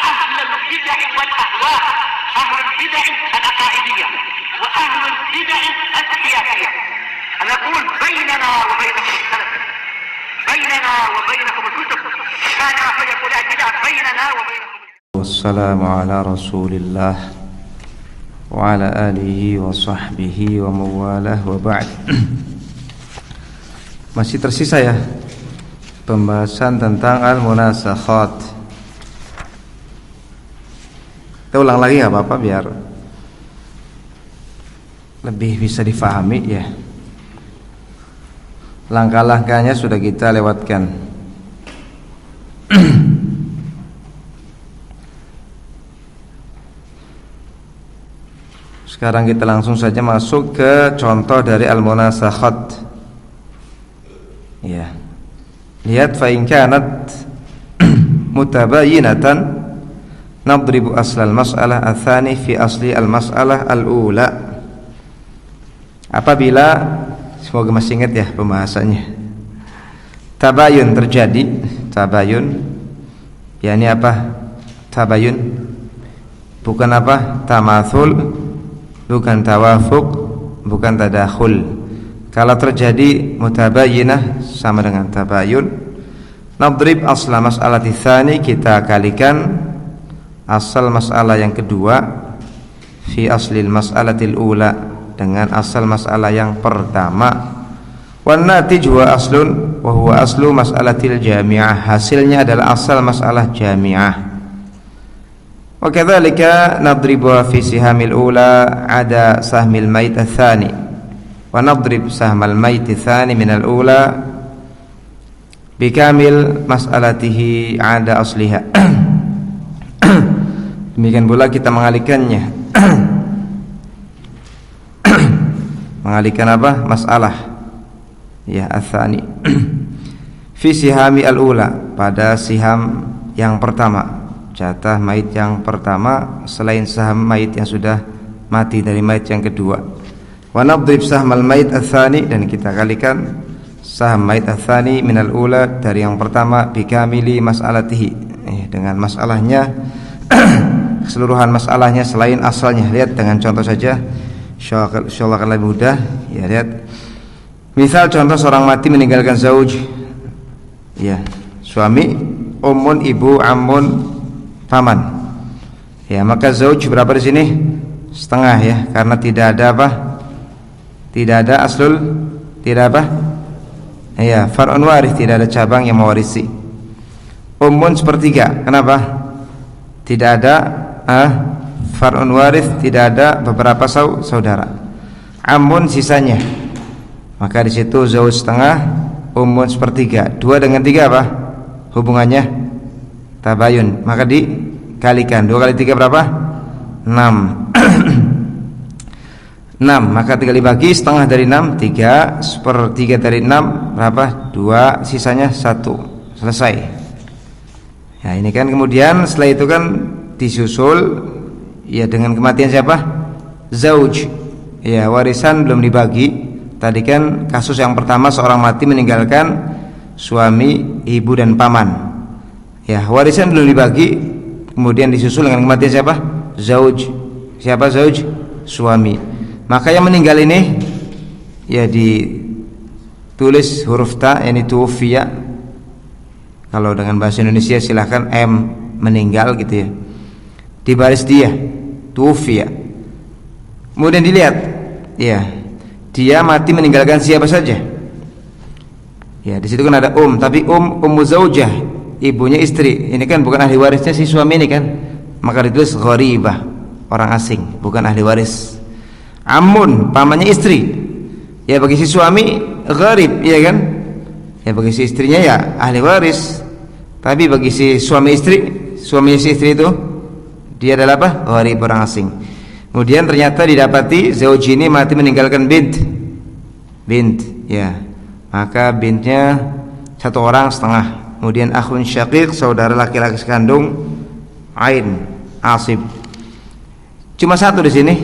أهل البدع والأهواء، أهل البدع العقائدية وأهل البدع السياسية. أنا أقول بيننا وبينكم السلف، بيننا وبينكم الكتب، كان فيقول البدع بيننا وبينكم. والسلام على رسول الله وعلى آله وصحبه ومواlah wa ba'd. Masih tersisa ya pembahasan tentang al-munasakhat. Kita ulang lagi nggak apa-apa biar lebih bisa difahami ya. Langkah-langkahnya sudah kita lewatkan. Sekarang kita langsung saja masuk ke contoh dari al-munasakhat. Ya. Lihat fa in kanat mutabayyinatan nadribu aslal mas'alah atsani fi asli al-mas'alah al-ula. Apabila, semoga masih ingat ya pembahasannya, tabayun terjadi, tabayun yakni apa? Tabayun bukan apa? Tamatsul, bukan tawafuq, bukan tadakhul. Kalau terjadi mutabayyinah sama dengan tabayun, nadrib asla mas'alati tsani, kita kalikan asal masalah yang kedua fi aslil mas'alatil ula, dengan asal masalah yang pertama. Wan natij huwa aslun wa huwa aslu mas'alatil jami'ah, hasilnya adalah asal masalah jami'ah. Wa kadzalika nadribu fi sihamil ula ada sahmil mait ats-tsani wa nadrib sahmal mait ats-tsani minal ula bikamil mas'alatihi ada asliha. Demikian pula kita mengalihkannya. Mengalihkan apa? Masalah ya ats-tsani fi sihami al-ula, pada siham yang pertama, jatah mayit yang pertama selain saham mayit yang sudah mati dari mayit yang kedua. Wa nadrib sahmal mayit ats-tsani, dan kita kalikan saham mayit ats-tsani minal ula, dari yang pertama, bikamili mas'alatihi, dengan masalahnya keseluruhan masalahnya selain asalnya. Lihat dengan contoh saja, insyaallah akan lebih mudah ya. Lihat misal contoh, seorang mati meninggalkan zauj ya, suami, ummun, ibu, ammun, paman ya. Maka zauj berapa di sini? Setengah ya, karena tidak ada apa? Tidak ada aslul, tidak apa? Ya, far'un waris, tidak ada cabang yang mewarisi. Ummun sepertiga, kenapa? Tidak ada far'un waris, tidak ada beberapa saudara. Ammun sisanya, maka di situ zauj setengah, ummun sepertiga. 2 dengan 3 apa hubungannya? Tabayun, maka dikalikan. 2 kali 3 berapa? 6. 6, maka 3 dibagi, setengah dari 6, 3/3 dari 6 berapa? 2, sisanya 1. Selesai ya. Ini kan kemudian setelah itu kan disusul ya dengan kematian siapa? Zauj ya. Warisan belum dibagi. Tadi kan kasus yang pertama, seorang mati meninggalkan suami, ibu, dan paman ya. Warisan belum dibagi, kemudian disusul dengan kematian siapa? Zauj. Siapa zauj? Suami. Maka yang meninggal ini ya ditulis huruf ta, yani tuwfiya. Kalau dengan bahasa Indonesia silahkan M, meninggal gitu ya. Di baris dia tuwfiya. Kemudian dilihat ya, dia mati meninggalkan siapa saja. Ya, di situ kan ada tapi ummu zaujah, ibunya istri. Ini kan bukan ahli warisnya si suami ini kan. Maka ditulis gharibah, orang asing, bukan ahli waris. Ammun, pamannya istri. Ya bagi si suami gharib, ya kan? Ya bagi si istrinya ya ahli waris. Tapi bagi si suami istri, suaminya si istri itu dia adalah apa? Gharib, orang asing. Kemudian ternyata didapati zauj ini mati meninggalkan bint, ya. Maka bintnya 1 orang setengah. Kemudian akhun syaqiq, saudara laki-laki sekandung, ain, asib. Cuma 1 di sini.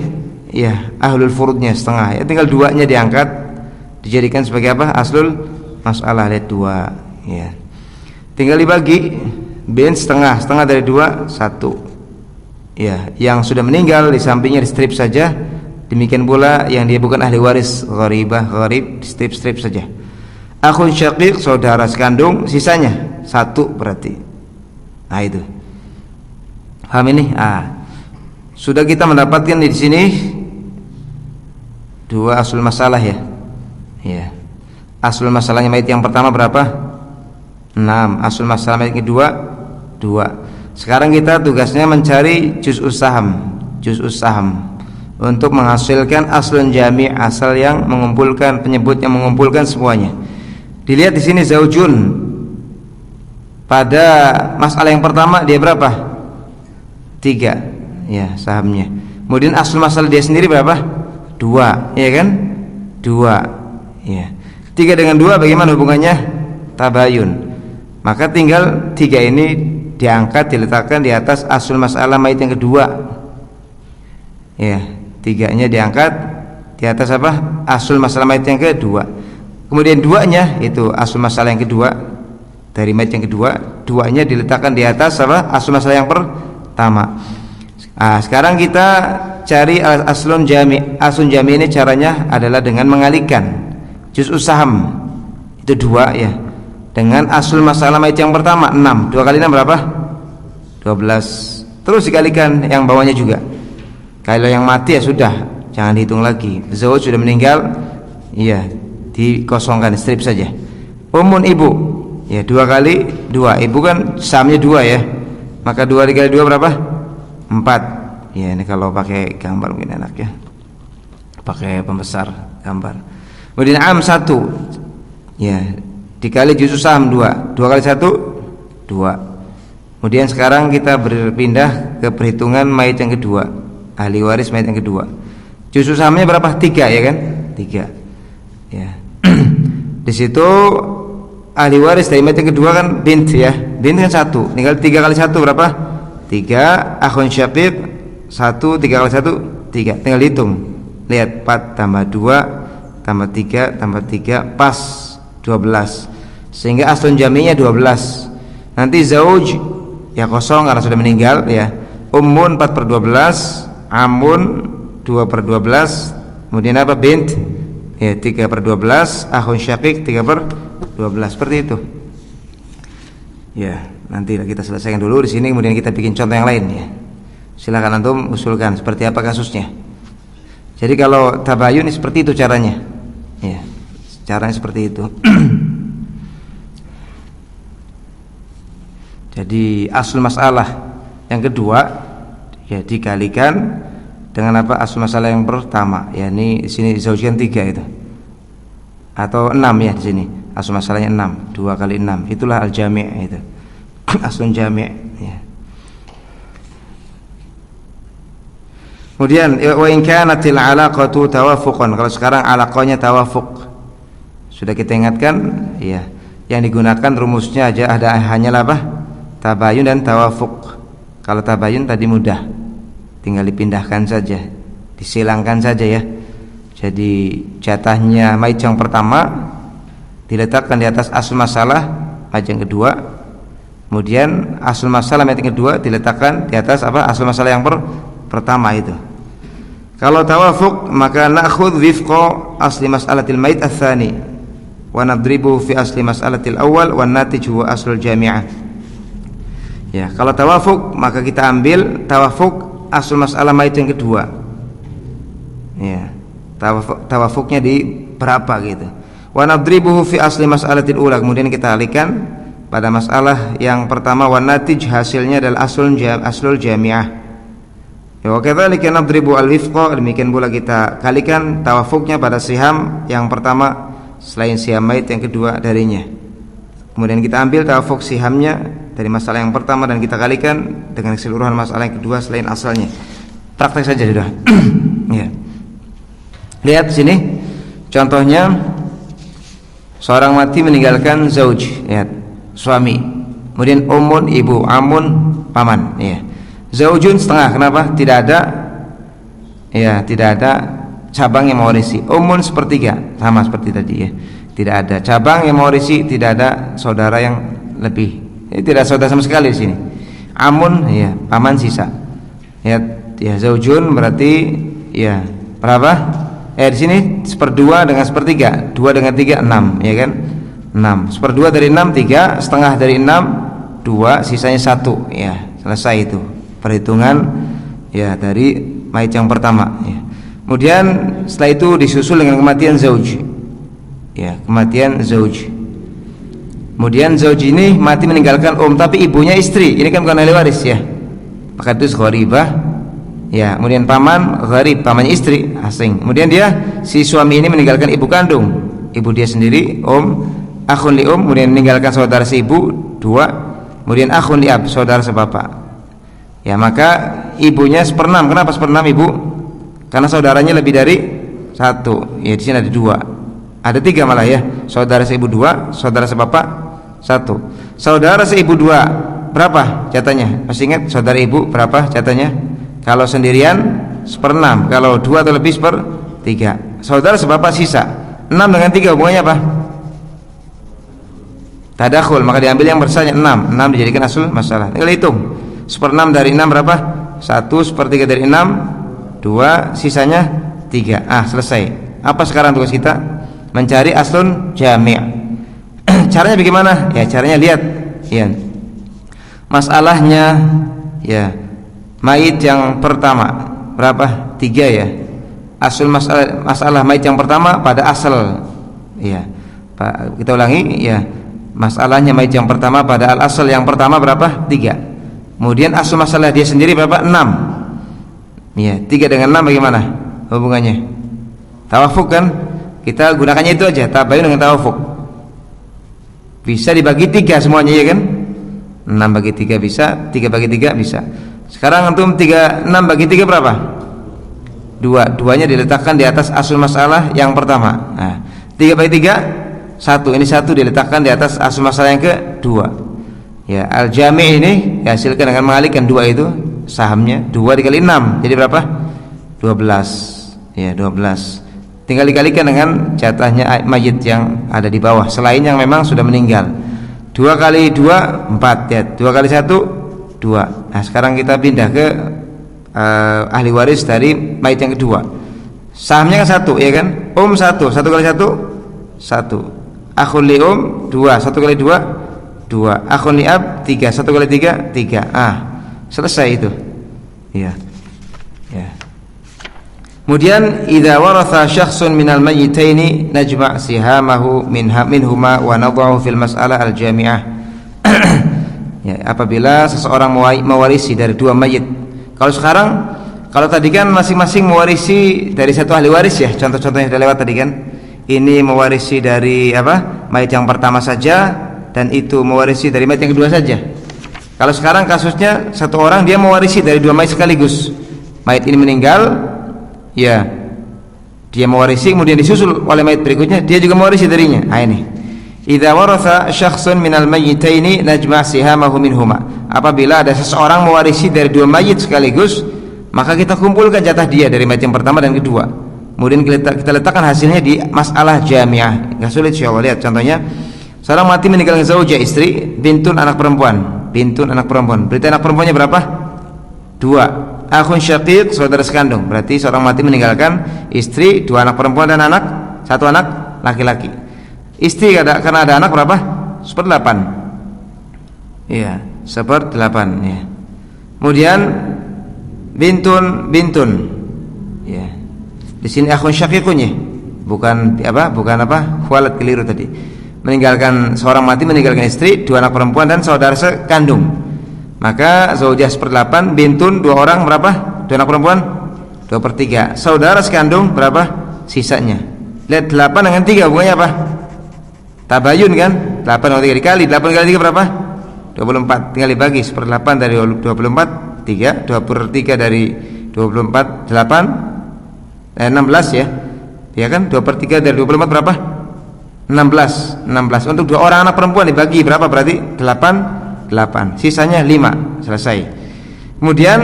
Ya, ahlul furudnya setengah. Ya, tinggal 2-nya diangkat, dijadikan sebagai apa? Aslul masalah, lihat 2. Ya. Tinggal dibagi Bint setengah, setengah dari 2 1. Ya, yang sudah meninggal di sampingnya di strip saja. Demikian pula yang dia bukan ahli waris, gharibah, gharib, di strip saja. Akhun syaqiq, saudara sekandung, sisanya 1 berarti. Nah itu. Paham ini? Sudah kita mendapatkan di sini 2 asul masalah ya. Ya. Asul masalahnya mayit yang pertama berapa? 6. Asul masalah mayit kedua 2. Sekarang kita tugasnya mencari juz'us saham untuk menghasilkan aslun jami', asal yang mengumpulkan, penyebut yang mengumpulkan semuanya. Dilihat di sini zaujun. Pada masalah yang pertama dia berapa? 3 ya sahamnya. Kemudian asul masalah dia sendiri berapa? 2, ya kan? 2 ya. 3 dengan 2 bagaimana hubungannya? Tabayun. Maka tinggal 3 ini diangkat, diletakkan di atas asul masalah mayit yang kedua. Ya, 3-nya diangkat di atas apa? Asul masalah mayit yang kedua. Kemudian 2-nya itu asul masalah yang kedua dari mayit yang kedua. 2-nya diletakkan di atas apa? Asul masalah yang pertama. Sekarang kita cari aslun jami'. Aslun jami' ini caranya adalah dengan mengalihkan juz'us saham itu 2 ya, dengan asul masalah mayit yang pertama 6. 2 kali 6 berapa? 12. Terus dikalikan yang bawahnya juga. Kalau yang mati ya sudah, jangan dihitung lagi. Zawj sudah meninggal, iya, dikosongkan, strip saja. Umun ibu, ya 2 kali 2. Ibu kan sahamnya 2 ya. Maka 2 dikali 2 berapa? 4. Ya, ini kalau pakai gambar mungkin enak ya. Pakai pembesar gambar. Kemudian am 1 ya, dikali juz'us saham 2. 2 kali 1 2. Kemudian sekarang kita berpindah ke perhitungan mayit yang kedua, ahli waris mayit yang kedua. Juz'us sahamnya berapa? 3 ya kan? 3 ya. Di situ ahli waris dari mayit yang kedua kan bint ya. Bint kan 1. Tinggal 3 kali 1 berapa? 3. Akhun syaqiq 1. 3 kali 1 3. Tinggal hitung. Lihat 4 tambah 2 tambah 3 tambah 3 pas 12. Sehingga aslun jami'nya 12. Nanti zauj ya kosong karena sudah meninggal ya. Ummun 4/12, amun 2/12, kemudian apa? Bint ya 3/12, akhun syaqiq 3/12. Seperti itu. Ya, nanti kita selesaikan dulu di sini, kemudian kita bikin contoh yang lain ya. Silakan antum usulkan seperti apa kasusnya. Jadi kalau tabayun seperti itu caranya. Ya, caranya seperti itu. Jadi asul masalah yang kedua ya dikalikan dengan apa? Asul masalah yang pertama. Ya ini di sini zaujkan 3 itu. Atau 6 ya di sini. Asul masalahnya 6. 2 kali 6. Itulah al-jami' itu. Aslun jami' ya. Kemudian wa in kanatil alaqatu tawafuqan. Kalau sekarang alaqahnya tawafuq. Sudah kita ingatkan ya. Yang digunakan rumusnya aja ada hanyalah apa? Tabayun dan tawafuq. Kalau tabayun tadi mudah. Tinggal dipindahkan saja, disilangkan saja ya. Jadi jatahnya mayit yang pertama diletakkan di atas asul masalah mayit yang kedua. Kemudian asul masalah mayit yang kedua diletakkan di atas apa? Asul masalah yang pertama itu. Kalau tawafuq maka na'khudh wifqa asli mas'alatil mayit ats-tsani wa nadribu fi asli mas'alatil awal wa natij huwa aslul jami'ah. Ya, kalau tawafuq maka kita ambil tawafuq asul masalah mayit yang kedua. Ya, tawafuqnya di berapa gitu. Wa nadribuhu fi asli mas'alatil ula, kemudian kita alihkan pada masalah yang pertama wa natij hasilnya adalah aslul jami'ah. Ya, wa kadzalika nadribu al-wifqa, demikian pula kita kalikan tawafuqnya pada siham yang pertama selain siham mayit yang kedua darinya. Kemudian kita ambil tawafuq sihamnya dari masalah yang pertama dan kita kalikan dengan keseluruhan masalah yang kedua selain asalnya. Praktek saja sudah. Ya. Lihat sini contohnya, seorang mati meninggalkan zauj, lihat, suami, kemudian umun ibu, amun paman, ya. Zaujun setengah, kenapa? Tidak ada ya, tidak ada cabang yang mewarisi. Umun sepertiga, sama seperti tadi ya. Tidak ada cabang yang mewarisi, tidak ada saudara yang lebih Ini tidak saudara sama sekali di sini. Amun ya paman sisa. Ya zaujun berarti ya berapa? Di sini 1/2 dengan 1/3. 2 dengan 3 6, ya kan? 6. 1/2 dari 6 3, setengah dari 6 2, sisanya 1. Ya, selesai itu. Perhitungan ya dari mayit yang pertama ya. Kemudian setelah itu disusul dengan kematian zauj. Ya, kematian zauj. Kemudian zauj ini mati meninggalkan tapi ibunya istri. Ini kan bukan ahli waris ya. Maka itu gharibah. Ya, kemudian paman gharib, pamannya istri asing. Kemudian si suami ini meninggalkan ibu kandung, ibu dia sendiri, akhun li kemudian meninggalkan saudara seibu 2, kemudian akhun li ab, saudara sebapak. Ya, maka ibunya 1/6. Kenapa 1/6 ibu? Karena saudaranya lebih dari 1. Ya, di sini ada 2. Ada 3 malah ya. Saudara seibu 2, saudara sebapak 1. Saudara seibu 2 berapa jatahnya? Masih ingat saudara ibu berapa jatahnya? Kalau sendirian 1/6, kalau 2 atau lebih 1/3. Saudara sebapak sisa 6 dengan 3 hubungannya apa? Tadakhul, maka diambil yang bersanya 6. 6 dijadikan asal masalah. Tinggal hitung. 1/6 dari 6 berapa? 1, 1/3 dari 6 2, sisanya 3. Selesai. Apa sekarang tugas kita? Mencari aslun jami'. Caranya bagaimana? Ya, caranya lihat ya. Masalahnya ya. Mayit yang pertama berapa? 3 ya. Asal masalah mayit yang pertama pada asal. Ya. Pak, kita ulangi ya. Masalahnya mayit yang pertama pada al-asal yang pertama berapa? 3. Kemudian asal masalah dia sendiri berapa? 6. Ya, 3 dengan 6 bagaimana hubungannya? Tawafuk kan? Kita gunakannya itu aja, tabayun dengan tawafuk. Bisa dibagi 3 semuanya ya kan? 6 bagi 3 bisa, 3 bagi 3 bisa. Sekarang antum 6 bagi 3 berapa? 2. 2-nya diletakkan di atas asal masalah yang pertama. 3 bagi 3 1. Ini 1 diletakkan di atas asal masalah yang kedua. Ya, al-jami' ini dihasilkan dengan mengalihkan 2 itu sahamnya 2 dikali 6 jadi berapa? 12. Ya, 12. Tinggal dikalikan dengan jatahnya mayit yang ada di bawah selain yang memang sudah meninggal. 2 kali 2 4 ya. 2 kali 1 2. Sekarang kita pindah ke ahli waris dari mayit yang kedua. Sahamnya kan 1 ya kan? 1 kali 1 1. Akhun li 2 1 kali 2 2. Akhun li ab 3 1 kali 3 3. Selesai itu. Ya. Ya. Kemudian idza waratha syakhsun minal mayyitaini najma' sihamahu minhuma wa nadha'u fil mas'alah al-jami'ah. Ya, apabila seseorang mewarisi dari 2 mayit. Kalau tadi kan masing-masing mewarisi dari 1 ahli waris ya. Contoh-contohnya sudah lewat tadi kan. Ini mewarisi dari mayit yang pertama saja dan itu mewarisi dari mayit yang kedua saja. Kalau sekarang kasusnya 1 orang dia mewarisi dari 2 mayit sekaligus. Mayit ini meninggal, ya. Dia mewarisi kemudian disusul oleh mayit berikutnya, dia juga mewarisi darinya. Ini. Idza waratha syakhsun minal mayyitaini najma' sihamahu minhuma. Apabila ada seseorang mewarisi dari 2 mayit sekaligus, maka kita kumpulkan jatah dia dari mayit yang pertama dan kedua. Kemudian kita letakkan hasilnya di masalah jami'ah. Enggak sulit insyaallah. Lihat contohnya. Seorang mati meninggalkan zaujah istri, bintun anak perempuan. Berarti anak perempuannya berapa? 2. Akhun syaqiq saudara sekandung. Berarti seorang mati meninggalkan istri, 2 anak perempuan dan 1 anak laki-laki. Istri karena ada anak berapa? 1/8. Iya, 1/8 ya. Kemudian bintun. Ya. Di sini akhun syaqiqun ya. Bukan walad keliru tadi. Seorang mati meninggalkan istri, 2 anak perempuan dan saudara sekandung. Maka zaujah 1/8, bintun 2 orang berapa? 2 anak perempuan 2/3. Saudara sekandung berapa? Sisanya. Lihat 8 dengan 3 hubungannya apa? Tabayun kan? 8 dengan 3 dikali 8 kali 3 berapa? 24. Tinggal dibagi 1/8 dari 24 3, 2/3 dari 24 8 16 ya. Ya kan? 2/3 dari 24 berapa? 16. Untuk 2 orang anak perempuan dibagi berapa berarti? 8. Sisanya 5. Selesai. Kemudian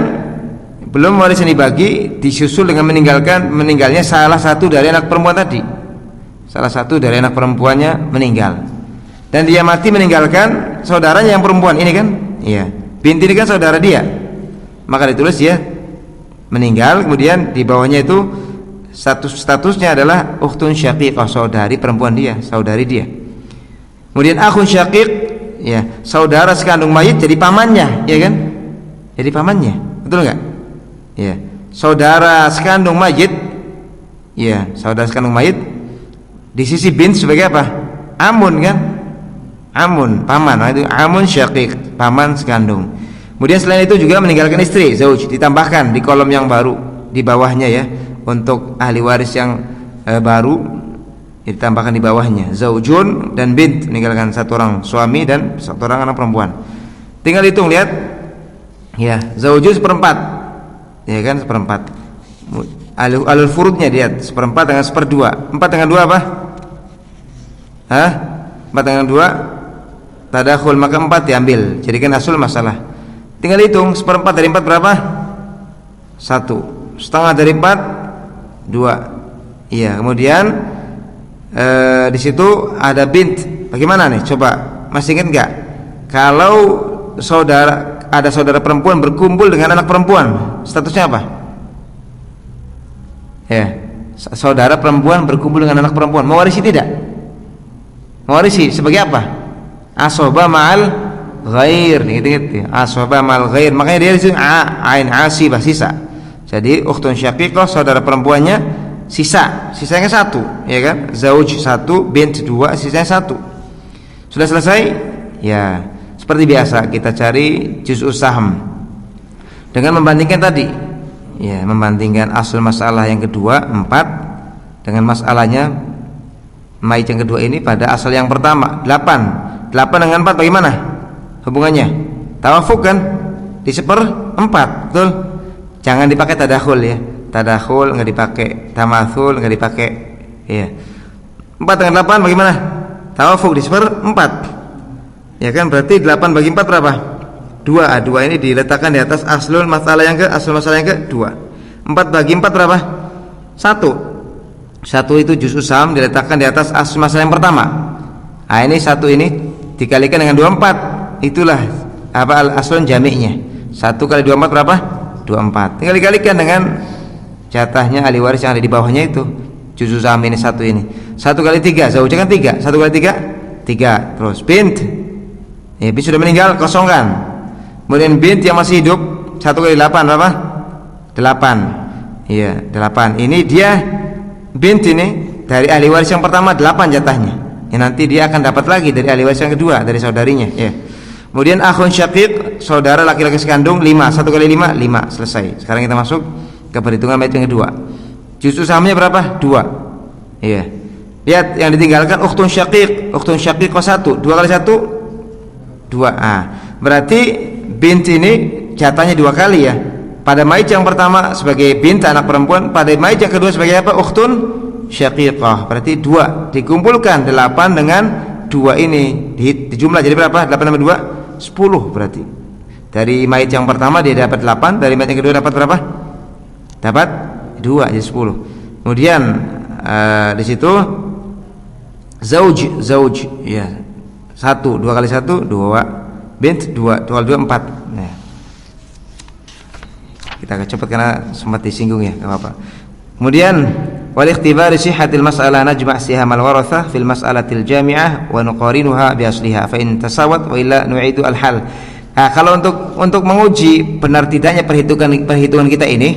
belum warisan dibagi, disusul dengan meninggalnya salah satu dari anak perempuan tadi. Salah satu dari anak perempuannya meninggal. Dan dia mati meninggalkan saudaranya yang perempuan ini kan? Iya. Bint ini kan saudara dia. Maka ditulis dia meninggal, kemudian di bawahnya itu statusnya adalah ukhtun syaqiqah, saudari perempuan dia, saudari dia. Kemudian akhun syaqiq, ya, saudara sekandung mayit jadi pamannya, ya kan? Jadi pamannya. Betul enggak? Ya. Saudara sekandung mayit, ya, saudara sekandung mayit di sisi bint sebagai apa? Amun kan? Amun, paman. Nah, itu amun syaqiq, paman sekandung. Kemudian selain itu juga meninggalkan istri, zauj, ditambahkan di kolom yang baru di bawahnya ya, untuk ahli waris yang baru ditambahkan di bawahnya zaujun dan bint, meninggalkan satu orang suami dan satu orang anak perempuan. Tinggal hitung, lihat ya, zaujun seperempat, ya kan, seperempat. Alul furudnya lihat, seperempat dengan seperdua. 4 dengan 2 apa? 4 dengan 2 tadakhul, maka 4 diambil, jadikan asul masalah. Tinggal hitung, seperempat dari 4 berapa? 1. Setengah dari 4 2. Iya, kemudian di situ ada bint. Bagaimana nih? Coba masih ingat nggak? Kalau ada saudara perempuan berkumpul dengan anak perempuan, statusnya apa? Ya, saudara perempuan berkumpul dengan anak perempuan, mewarisi tidak? Mewarisi sebagai apa? Asoba ma'al ghair, gitu-gitu. Asoba ma'al ghair. Makanya dia di sini ain asibah, sisa. Jadi ukhtun syaqiqah, saudara perempuannya sisanya 1, ya kan? Zauj 1, bint 2, sisanya 1. Sudah selesai? Ya, seperti biasa kita cari juz'us saham dengan membandingkan tadi. Ya, membandingkan asal masalah yang kedua 4 dengan masalahnya mayit yang kedua ini pada asal yang pertama 8. 8 dengan 4 bagaimana hubungannya? Tawafuk kan? Di 1/4, betul? Jangan dipakai tadakhul ya. Tadakhul enggak dipakai, tamatsul enggak dipakai. Iya. 4 dengan 8 bagaimana? Tawafuk di 1/4. Ya kan, berarti 8 bagi 4 berapa? 2. 2 ini diletakkan di atas aslul masalah yang asal masalah yang ke-2. 4 bagi 4 berapa? 1. 1 itu juz'us saham diletakkan di atas asal masalah yang pertama. Nah, ini 1 ini dikalikan dengan 24. Itulah apa al-aslun jami'nya. 1 kali 24 berapa? 24. Tinggal dikalikan dengan jatahnya ahli waris yang ada di bawahnya itu. Juz'us saham ini 1 ini. 1 kali 3, zauj kan 3. 1 kali 3 3. Terus bint. Ya, bint sudah meninggal, kosongkan. Kemudian bint yang masih hidup 1 kali 8 berapa? 8. Iya, 8. Ini dia bint ini dari ahli waris yang pertama 8 jatahnya. Ya, nanti dia akan dapat lagi dari ahli waris yang kedua dari saudarinya, ya. Kemudian akhun syaqiq, saudara laki-laki sekandung 5. 1 kali 5 5. Selesai. Sekarang kita masuk ke perhitungan mayit yang kedua. Juz'us sahamnya berapa? 2. Iya. Lihat yang ditinggalkan ukhtun syaqiq. Ukhtun syaqiq 1. 2 kali 1 2. Berarti bint ini jatahnya 2 kali ya. Pada mayit yang pertama sebagai bint anak perempuan, pada mayit yang kedua sebagai apa? Ukhtun syaqiqah. Berarti 2 dikumpulkan 8 dengan 2 ini dijumlah jadi berapa? 8 tambah 2 10 berarti. Dari mayit yang pertama dia dapat 8, dari mayit yang kedua dapat berapa? Dapat 2 jadi 10. Kemudian di situ zauj ya. 1 2 kali 1 2, bint 2 kali 2 4. Nah. Kita akan cepat karena sempat disinggung ya, enggak apa-apa. Kemudian wal ikhtibari sihhatil mas'alah najma' sihamal warathah fil mas'alatil jami'ah wa nuqarinuha bi asliha fa in tasawat wa illa nu'idu al hal. Nah, kalau untuk menguji benar tidaknya perhitungan kita ini,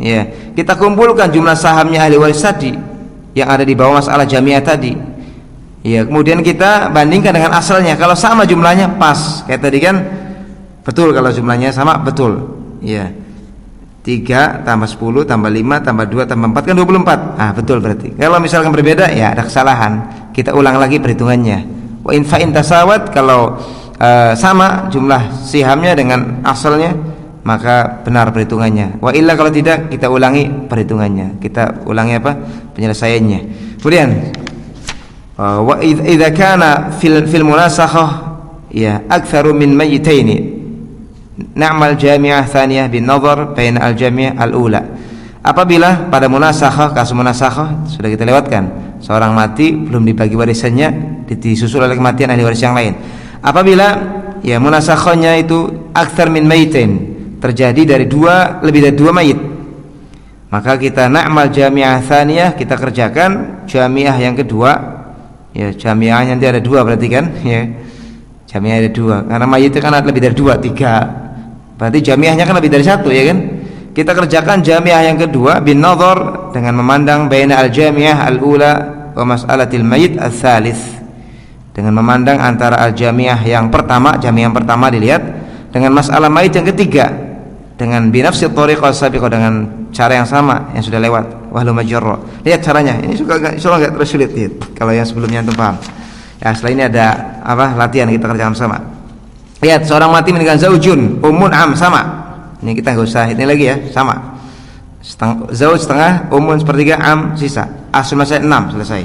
ya, kita kumpulkan jumlah sahamnya ahli waris tadi yang ada di bawah masalah jami'ah tadi. Ya, kemudian kita bandingkan dengan asalnya. Kalau sama jumlahnya pas. Kayak tadi kan betul, kalau jumlahnya sama betul. Ya. 3 tambah 10 tambah 5 tambah 2 tambah 4 kan 24. Betul berarti. Kalau misalkan berbeda ya ada kesalahan. Kita ulang lagi perhitungannya. Wa in fa in tasawat, kalau sama jumlah sihamnya dengan asalnya maka benar perhitungannya. Wa illa kalau tidak kita ulangi perhitungannya. Kita ulangi apa? Penyelesaiannya. Kemudian wa idza kana fil munasakhah ya aktsaru min mayyitaini na'mal jami'ah thaniyah bin nazar baina al jami'ah al ula. Apabila pada munasakhah, kasus munasakhah sudah kita lewatkan, seorang mati belum dibagi warisannya disusul oleh kematian ahli waris yang lain. Apabila ya munasakhonya itu aktsar min maitin, terjadi dari lebih dari 2 mayit, maka kita na'mal jami'ah tsaniyah, kita kerjakan jami'ah yang kedua. Ya, jami'ah nanti ada 2 berarti kan, ya. Jami'ah ada 2 karena mayit itu kan ada lebih dari 2, 3. Berarti jami'ahnya kan lebih dari 1, ya kan? Kita kerjakan jami'ah yang kedua bin nazar, dengan memandang baina al-jami'ah al-ula wa mas'alatil mayit al-tsalits, dengan memandang antara al-jami'ah yang pertama, jami'ah yang pertama dilihat dengan masalah mayit yang ketiga, dengan binafsi thariqah sabiqah, dengan cara yang sama yang sudah lewat, wahlu majra. Lihat caranya, ini insyaallah enggak terus sulit lihat. Kalau yang sebelumnya antum paham. Ya, setelah ini ada latihan kita kerjakan sama. Lihat, seorang mati meninggal zaujun, ummun am, sama. Ini kita enggak usah ini lagi ya, sama. Zauj setengah, ummun sepertiga, am sisa. Asul masalah 6 selesai.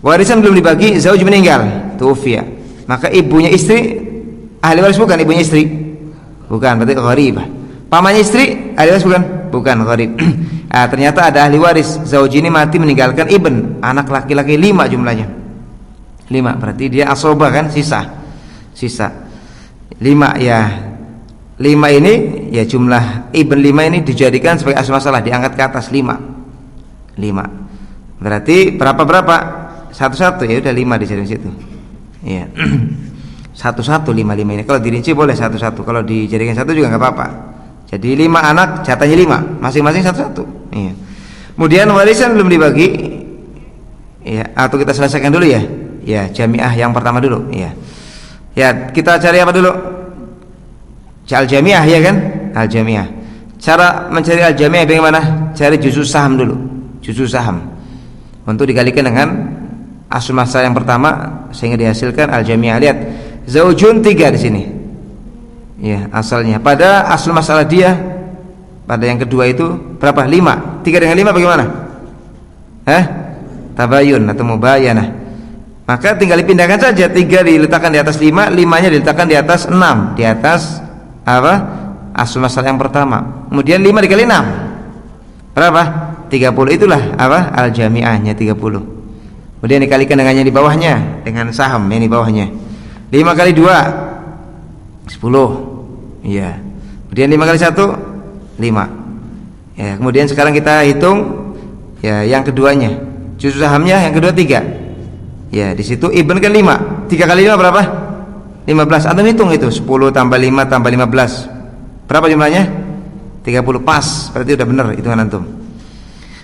Warisan belum dibagi, zauj meninggal, tufiya. Maka ibunya istri ahli waris bukan, ibunya istri bukan, berarti gharibah. Pamannya istri ahli waris bukan gharib. Ternyata ada ahli waris, zauj ini mati meninggalkan ibn, anak laki-laki 5 jumlahnya. 5 berarti dia asobah kan, sisa 5 ya. 5 ini ya, jumlah ibn 5 ini dijadikan sebagai asal masalah, diangkat ke atas 5. Berarti berapa? Satu-satu ya, udah 5 dijadikan situ. Iya. Satu-satu 5 ini. Kalau dirinci boleh satu-satu. Kalau dijadikan satu juga nggak apa-apa. Jadi 5 anak, jatahnya 5, masing-masing satu-satu. Iya. Kemudian warisan belum dibagi. Ya, atau kita selesaikan dulu ya. Ya, jami'ah yang pertama dulu. Iya. Ya, kita cari apa dulu? Al-jami'ah ya kan? Al-jami'ah. Cara mencari al-jami'ah bagaimana? Cari juz'u saham dulu. Juz'u saham. Untuk dikalikan dengan asul masalah yang pertama sehingga dihasilkan al-jami'ah. Lihat, zaujun 3 di sini. Ya, asalnya. Pada asul masalah dia pada yang kedua itu berapa? 5. 3 dengan 5 bagaimana? Tabayun atau mubayanah. Maka tinggal dipindahkan saja, 3 diletakkan di atas 5, 5-nya diletakkan di atas 6, di atas asul masalah yang pertama. Kemudian 5 dikali 6 berapa? 30. Itulah al-jami'ahnya 30. Kemudian dikalikan dengan yang di bawahnya, dengan saham yang di bawahnya. 5 kali 2 10. Iya. Kemudian 5 kali 1 5. Ya, kemudian sekarang kita hitung ya yang keduanya. Juz'u sahamnya yang kedua 3. Ya, di situ ibn kan 5. 3 kali 5 berapa? 15. Antum hitung itu, 10 tambah 5 tambah 15. Berapa jumlahnya? 30 pas. Berarti udah benar hitungan antum.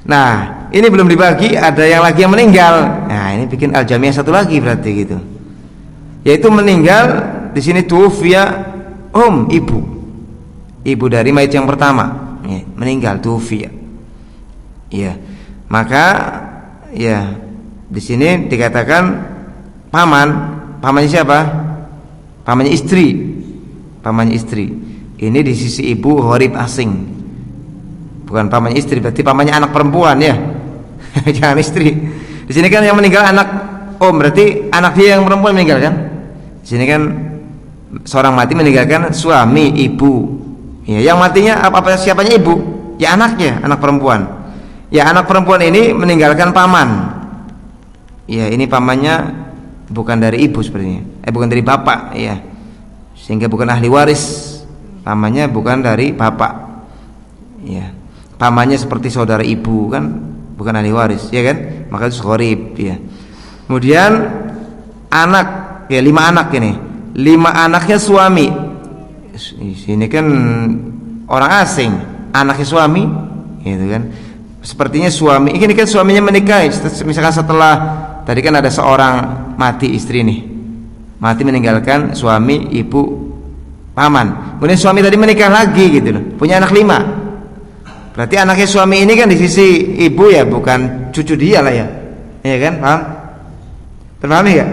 Nah, ini belum dibagi, ada yang lagi yang meninggal. Nah, ini bikin al-jami'ah satu lagi berarti gitu. Yaitu meninggal di sini tufiya ibu. Ibu dari mayit yang pertama. Ya, meninggal tufiya. Ya. Maka ya di sini dikatakan pamannya siapa? Pamannya istri. Ini di sisi ibu gharib asing. Bukan pamannya istri, berarti pamannya anak perempuan ya. Jangan istri. Di sini kan yang meninggal anak berarti anak dia yang perempuan meninggal kan? Di sini kan seorang mati meninggalkan suami, ibu. Ya, yang matinya siapanya ibu? Ya anaknya, anak perempuan. Ya, anak perempuan ini meninggalkan paman. Ya, ini pamannya bukan dari ibu sepertinya. Bukan dari bapak, ya. Sehingga bukan ahli waris. Pamannya bukan dari bapak. Ya. Pamannya seperti saudara ibu kan, bukan ahli waris, ya kan? Maka itu gharib, ya. Kemudian anak, ya 5 anak ini. 5 anaknya suami. Ini kan orang asing, anaknya suami, gitu kan? Sepertinya suami, ini kan suaminya menikah. Misalkan setelah tadi kan ada seorang mati istri nih, mati meninggalkan suami, ibu, paman. Kemudian suami tadi menikah lagi gitu loh, punya anak 5. Berarti anaknya suami ini kan di sisi ibu ya, bukan cucu dia lah ya, iya kan? Paham? Terpahami gak?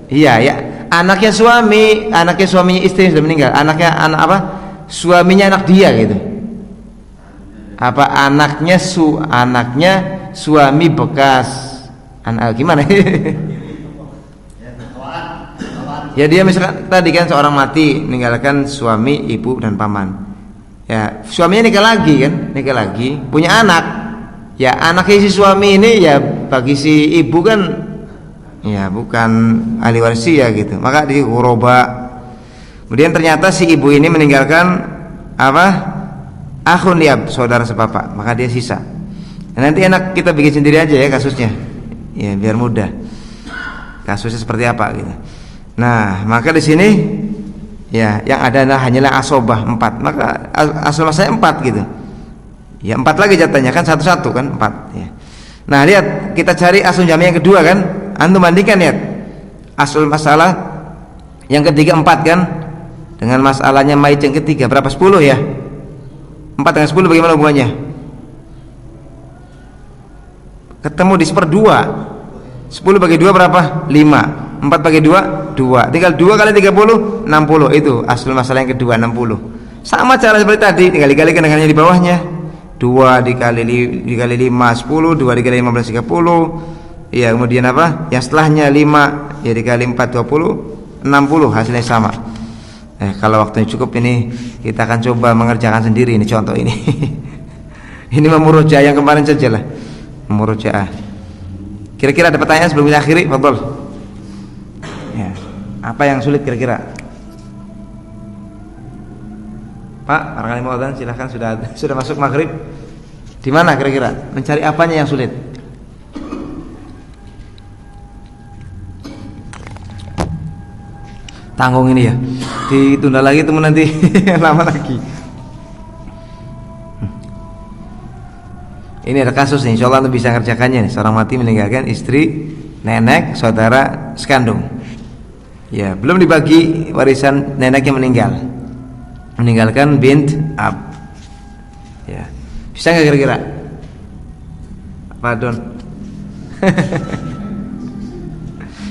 Iya ya. Anaknya suaminya istri yang sudah meninggal. Anaknya anak apa? Suaminya anak dia gitu. Apa anaknya suami bekas anak gimana? Ya dia misalkan tadi kan seorang mati meninggalkan suami, ibu dan paman. Ya suaminya nikah lagi, punya anak. Ya anaknya si suami ini ya bagi si ibu kan Ya, bukan ahli warisiyah gitu. Maka di ghuraba. Kemudian ternyata si ibu ini meninggalkan apa? Akhun liab, saudara sepapak. Maka dia sisa. Nah, nanti enak kita bikin sendiri aja ya kasusnya. Ya, biar mudah. Kasusnya seperti apa gitu. Nah, maka di sini ya yang ada hanyalah asobah 4. Maka asal masalahnya 4 gitu. Ya 4 lagi jatahnya kan satu-satu kan 4 ya. Nah, lihat kita cari asal jami yang kedua kan. Antum bandingkan lihat. Asal masalah yang ketiga 4 kan dengan masalahnya mayit yang ketiga berapa? 10 ya. 4 dengan 10 bagaimana hubungannya? Ketemu di 1/2. 10 bagi 2 berapa? 5. 4 bagi 2 2. Tinggal 2 kali 30 60. Itu asal masalah yang kedua 60. Sama cara seperti tadi, tinggal dikalikan dengan yang di bawahnya. 2 dikali 5 10, 2 dikali 15 30. Ya, kemudian apa? Yang setelahnya 5 ya dikali 4 20, 60 hasilnya sama. Kalau waktunya cukup ini kita akan coba mengerjakan sendiri ini contoh ini. Ini memurojaah yang kemarin saja lah. Memurojaah. Kira-kira ada pertanyaan sebelum kita akhiri? Fadhol. Ya. Apa yang sulit kira-kira? Pak, barangkali mau adzan silahkan sudah masuk maghrib. Di mana kira-kira? Mencari apanya yang sulit? Tanggung ini ya. Ditunda lagi teman nanti lama lagi. Ini ada kasus nih, insyaallah Anda bisa ngerjakannya nih. Seorang mati meninggalkan istri, nenek, saudara sekandung. Ya, belum dibagi warisan neneknya meninggal. Meninggalkan bint ab. Ya. Bisa enggak kira-kira? Pardon.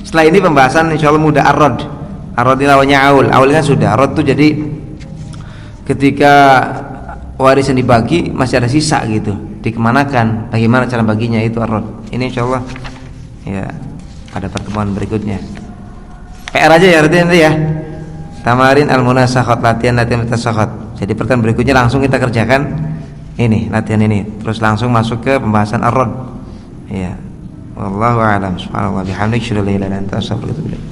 Setelah ini pembahasan insyaallah mudah ar-rad. Ar-rad lawannya aul. Aulnya sudah. Ar-rad itu jadi ketika warisan dibagi masih ada sisa gitu. Dikemanakan? Bagaimana cara baginya itu ar-rad. Ini insyaallah ya pada pertemuan berikutnya. PR aja ya nanti ya. Tamarin al-munasakhat, latihan mutasakhat. Jadi pertemuan berikutnya langsung kita kerjakan ini, latihan ini. Terus langsung masuk ke pembahasan ar-rad. Ya. Wallahu a'lam. Subhanallah bihamdihi, asyhadu an la ilaha illa anta, astaghfiruka wa atubu ilaik.